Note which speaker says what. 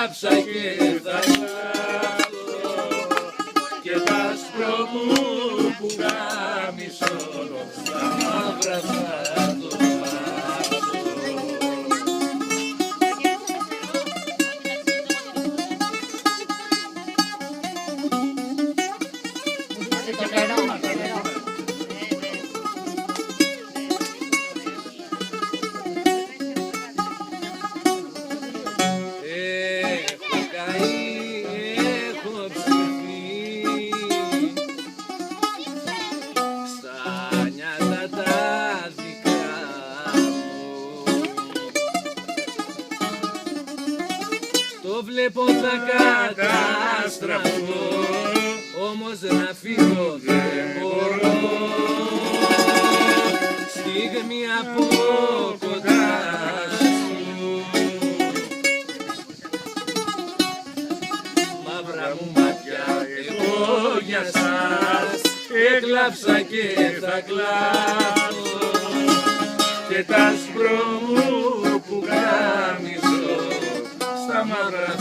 Speaker 1: έκλαψα και θα κλάψω και τ' άσπρο μου που κάμισο στα μαύρα θα το βάζω. Το βλέπω θα καταστραφώ, όμως να φύγω δεν μπορώ. Στιγμή από κοντά σου, μαύρα μου μάτια, εγώ για σας έκλαψα και θα κλάψω και τ' άσπρο μου που κάμισο στα μαύρα